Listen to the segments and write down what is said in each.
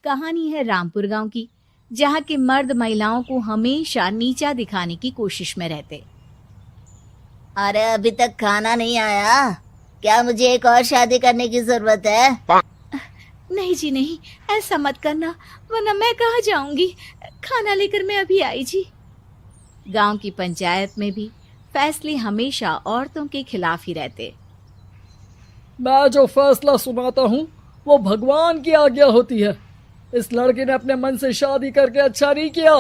कहानी है रामपुर गांव की, जहां के मर्द महिलाओं को हमेशा नीचा दिखाने की कोशिश में रहते। अरे अभी तक खाना नहीं आया, क्या मुझे एक और शादी करने की जरूरत है? नहीं जी नहीं, ऐसा मत करना, वरना मैं कहाँ जाऊंगी। खाना लेकर मैं अभी आई जी। गांव की पंचायत में भी फैसले हमेशा औरतों के खिलाफ ही रहते। मैं जो फैसला सुनाता हूँ वो भगवान की आज्ञा होती है। इस लड़के ने अपने मन से शादी करके अच्छा नहीं किया।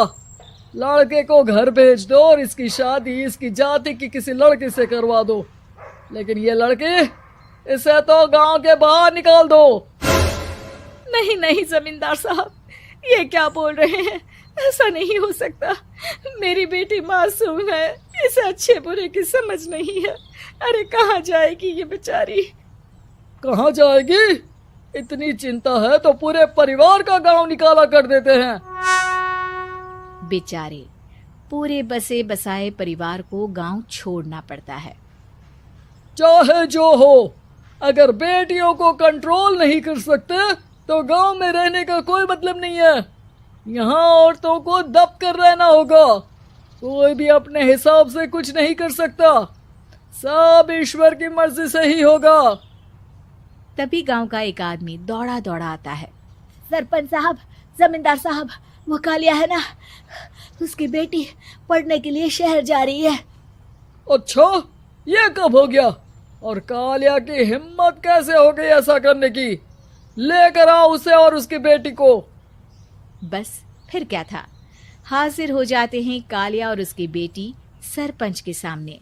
लड़के को घर भेज दो और इसकी शादी इसकी जाति की किसी लड़के से करवा दो, लेकिन ये लड़की, इसे तो गांव के बाहर निकाल दो। नहीं नहीं जमींदार साहब, ये क्या बोल रहे हैं? ऐसा नहीं हो सकता। मेरी बेटी मासूम है, इसे अच्छे बुरे की समझ नहीं है। अरे कहाँ जाएगी ये बेचारी? कहाँ जाएगी? इतनी चिंता है तो पूरे परिवार का गांव निकाला कर देते हैं। बेचारे पूरे बसे बसाए परिवार को गांव छोड़ना पड़ता है। चाहे जो हो, अगर बेटियों को कंट्रोल नहीं कर सकते तो गांव में रहने का कोई मतलब नहीं है। यहाँ औरतों को दब कर रहना होगा। कोई भी अपने हिसाब से कुछ नहीं कर सकता, सब ईश्वर की मर्जी से ही होगा। तभी गांव का एक आदमी दौड़ा दौड़ा आता है। सरपंच साहब, जमींदार साहब, वो कालिया है ना, उसकी बेटी पढ़ने के लिए शहर जा रही है। अच्छा, ये कब हो गया? और कालिया की हिम्मत कैसे हो गई ऐसा करने की? लेकर आओ उसे और उसकी बेटी को। बस फिर क्या था, हाजिर हो जाते हैं कालिया और उसकी बेटी सरपंच के सामने।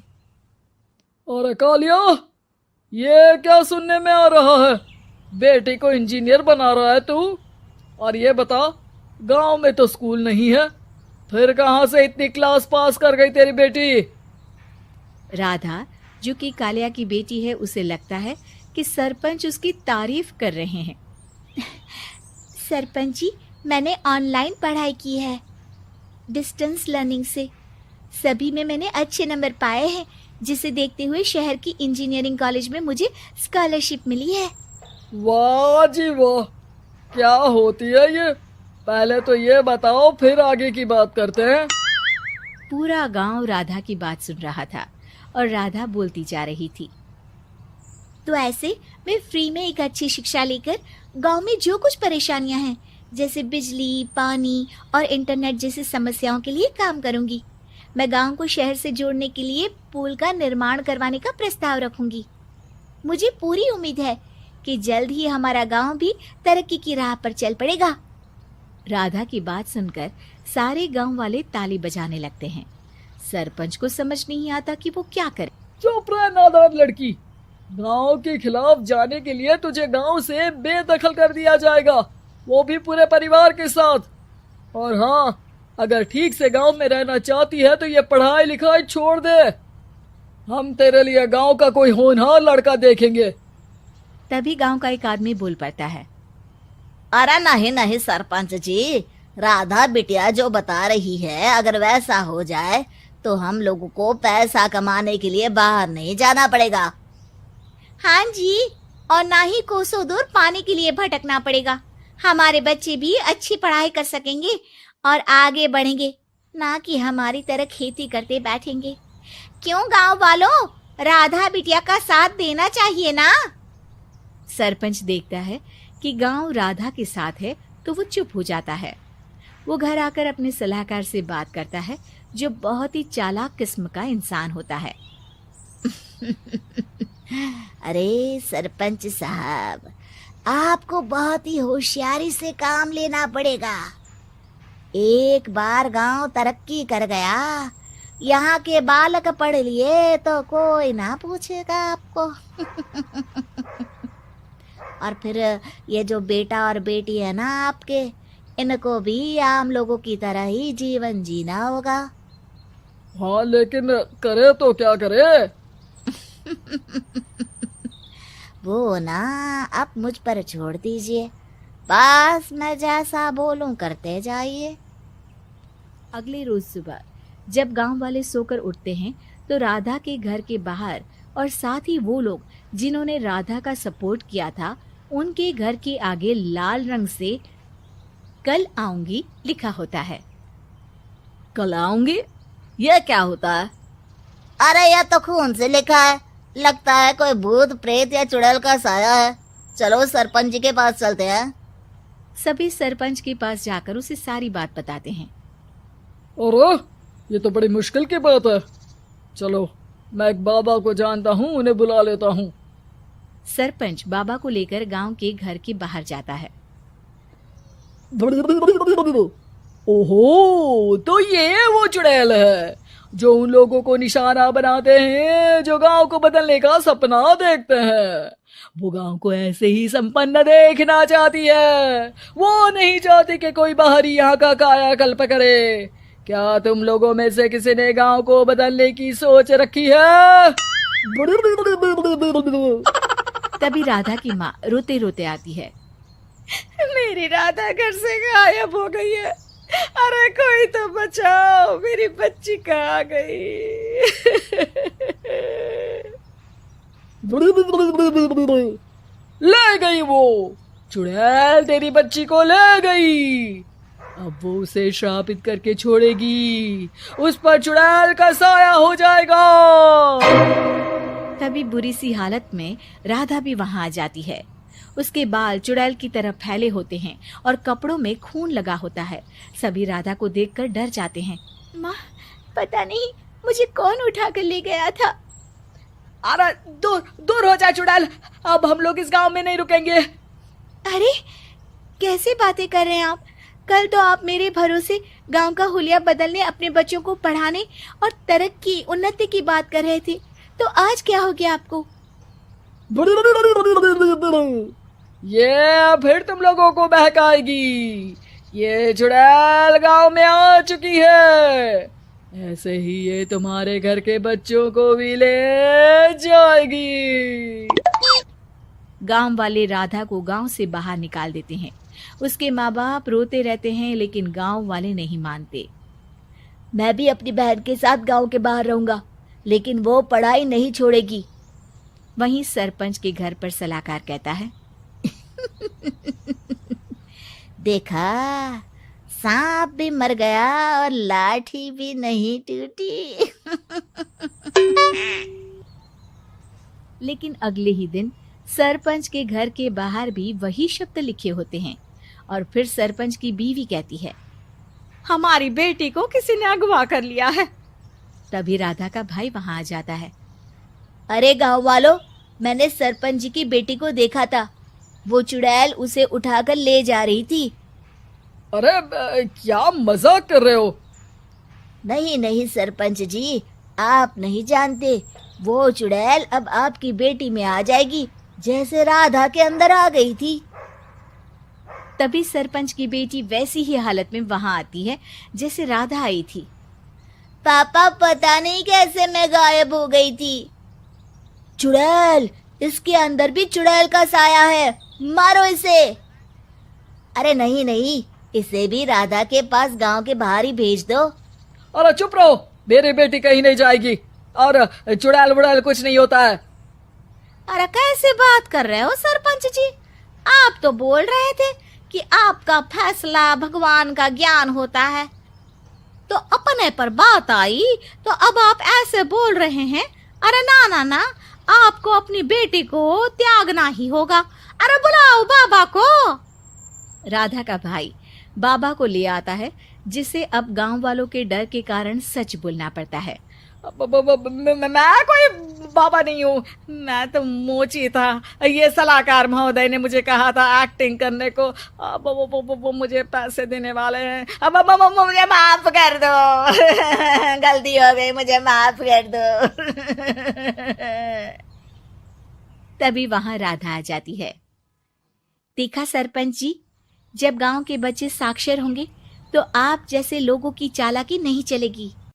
अरे कालिया, ये क्या सुनने में आ रहा है? बेटी को इंजीनियर बना रहा है तू? और ये बता, गांव में तो स्कूल नहीं है, फिर कहां से इतनी क्लास पास कर गई तेरी बेटी? राधा, जो कि कालिया की बेटी है, उसे लगता है कि सरपंच उसकी तारीफ कर रहे हैं। सरपंच जी, मैंने ऑनलाइन पढ़ाई की है, डिस्टेंस लर्निंग से। सभी में मैंने अच्छे नंबर पाए हैं, जिसे देखते हुए शहर की इंजीनियरिंग कॉलेज में मुझे स्कॉलरशिप मिली है। वाह जी वाह, क्या होती है ये? पहले तो ये बताओ, फिर आगे की बात करते हैं। पूरा गांव राधा की बात सुन रहा था और राधा बोलती जा रही थी। तो ऐसे मैं फ्री में एक अच्छी शिक्षा लेकर गांव में जो कुछ परेशानियां हैं, जैसे बिजली, पानी और इंटरनेट जैसी समस्याओं के लिए काम करूंगी। मैं गांव को शहर से जोड़ने के लिए पुल का निर्माण करवाने का प्रस्ताव रखूंगी। मुझे पूरी उम्मीद है कि जल्द ही हमारा गांव भी तरक्की की राह पर चल पड़ेगा। राधा की बात सुनकर सारे गांव वाले ताली बजाने लगते हैं। सरपंच को समझ नहीं आता कि वो क्या करे। चुप रह नादान लड़की, गांव के खिलाफ जाने के लिए तुझे गांव से बेदखल कर दिया जाएगा, वो भी पूरे परिवार के साथ। और हाँ, अगर ठीक से गांव में रहना चाहती है तो ये पढ़ाई लिखाई छोड़ दे। हम तेरे लिए गांव का कोई होनहार लड़का देखेंगे। तभी गांव का एक आदमी बोल पड़ता है। अरे नहीं नहीं सरपंच जी, राधा बिटिया जो बता रही है, अगर वैसा हो जाए तो हम लोगों को पैसा कमाने के लिए बाहर नहीं जाना पड़ेगा। हाँ जी, और ना ही कोसों दूर पानी के लिए भटकना पड़ेगा। हमारे बच्चे भी अच्छी पढ़ाई कर सकेंगे और आगे बढ़ेंगे, ना कि हमारी तरह खेती करते बैठेंगे। क्यों गांव वालों, राधा बिटिया का साथ देना चाहिए ना। सरपंच देखता है कि गांव राधा के साथ है तो वो चुप हो जाता है। वो घर आकर अपने सलाहकार से बात करता है, जो बहुत ही चालाक किस्म का इंसान होता है। अरे सरपंच साहब, आपको बहुत ही होशियारी से काम लेना पड़ेगा। एक बार गांव तरक्की कर गया, यहाँ के बालक पढ़ लिए तो कोई ना पूछेगा आपको। और फिर ये जो बेटा और बेटी है ना आपके, इनको भी आम लोगों की तरह ही जीवन जीना होगा। हाँ, लेकिन करे तो क्या करे? वो ना आप मुझ पर छोड़ दीजिए, बस मैं जैसा बोलूं करते जाइए। अगले रोज सुबह जब गांव वाले सोकर उठते हैं तो राधा के घर के बाहर और साथ ही वो लोग जिन्होंने राधा का सपोर्ट किया था, उनके घर के आगे लाल रंग से कल आऊंगी लिखा होता है। कल आऊंगी, यह क्या होता है? अरे यह तो खून से लिखा है, लगता है कोई भूत प्रेत या चुड़ैल का साया है। चलो सरपंच जी के पास चलते हैं। सभी सरपंच के पास जाकर उसे सारी बात बताते हैं। अरे ये तो बड़ी मुश्किल की बात है। चलो मैं एक बाबा को जानता हूँ, उन्हें बुला लेता हूँ। सरपंच बाबा को लेकर गांव के घर के बाहर जाता है। ओहो, तो ये वो चुड़ैल है जो उन लोगों को निशाना बनाते हैं जो गांव को बदलने का सपना देखते हैं। वो गांव को ऐसे ही संपन्न देखना चाहती है। वो नहीं चाहती कि कोई बाहरी यहाँ का कायाकल्प करे। क्या तुम लोगों में से किसी ने गांव को बदलने की सोच रखी है? तभी राधा की माँ रोते रोते आती है। मेरी राधा घर से गायब हो गई है। अरे कोई तो बचाओ, मेरी बच्ची कहाँ गई? ले गई वो चुड़ैल, तेरी बच्ची को ले गई। अब वो उसे श्रापित करके छोड़ेगी, उस पर चुड़ैल का साया हो जाएगा। तभी बुरी सी हालत में राधा भी वहां आ जाती है। उसके बाल चुड़ैल की तरह फैले होते हैं और कपड़ों में खून लगा होता है। सभी राधा को देखकर डर जाते हैं। माँ, पता नहीं मुझे कौन उठा कर ले गया था। अरे दूर दूर हो जा चुड़ैल, अब हम लोग इस गांव में नहीं रुकेंगे। अरे कैसे बातें कर रहे हैं आप? कल तो आप मेरे भरोसे गांव का हुलिया बदलने, अपने बच्चों को पढ़ाने और तरक्की उन्नति की बात कर रहे थे, तो आज क्या हो गया आपको? ये फिर तुम लोगों को बहकाएगी। ये चुड़ैल गांव में आ चुकी है, ऐसे ही ये तुम्हारे घर के बच्चों को भी ले जाएगी। गांव वाले राधा को गांव से बाहर निकाल देते हैं। उसके माँ बाप रोते रहते हैं, लेकिन गांव वाले नहीं मानते। मैं भी अपनी बहन के साथ गांव के बाहर रहूंगा, लेकिन वो पढ़ाई नहीं छोड़ेगी। वहीं सरपंच के घर पर सलाहकार कहता है। देखा, सांप भी मर गया और लाठी भी नहीं टूटी। लेकिन अगले ही दिन सरपंच के घर के बाहर भी वही शब्द लिखे होते हैं। और फिर सरपंच की बीवी कहती है, हमारी बेटी को किसी ने अगवा कर लिया है। तभी राधा का भाई वहां आ जाता है। अरे गांव वालों, मैंने सरपंच जी की बेटी को देखा था। वो चुड़ैल उसे उठाकर ले जा रही थी। अरे क्या मजाक कर रहे हो? नहीं नहीं सरपंच जी, आप नहीं जानते। वो चुड़ैल अब आपकी बेटी में आ जाएगी, जैसे राधा के अंदर आ गई थी। तभी सरपंच की बेटी वैसी ही हालत में वहां आती है जैसे राधा आई थी। पापा, पता नहीं कैसे मैं गायब हो गई थी। चुड़ैल, इसके अंदर भी चुड़ैल का साया है, मारो इसे। अरे नहीं नहीं, इसे भी राधा के पास गांव के बाहर ही भेज दो। अरे चुप रहो, मेरी बेटी कहीं नहीं जाएगी और चुड़ैल बुड़ैल कुछ नहीं होता है। अरे कैसे बात कर रहे हो सरपंच जी? आप तो बोल रहे थे कि आपका फैसला भगवान का ज्ञान होता है, तो अपने पर बात आई तो अब आप ऐसे बोल रहे हैं। अरे ना ना ना, आपको अपनी बेटी को त्यागना ही होगा। अरे बुलाओ बाबा को। राधा का भाई बाबा को ले आता है, जिसे अब गांव वालों के डर के कारण सच बोलना पड़ता है। मैं कोई बाबा नहीं हूँ, मैं तो मोची था। ये सलाहकार महोदय ने मुझे कहा था एक्टिंग करने को। अब वो मुझे पैसे देने वाले हैं। अब मुझे माफ कर दो। गलती हो गई, मुझे माफ कर दो। तभी वहां राधा आ जाती है। देखा सरपंच जी, जब गांव के बच्चे साक्षर होंगे तो आप जैसे लोगों की चालाकी नहीं चलेगी।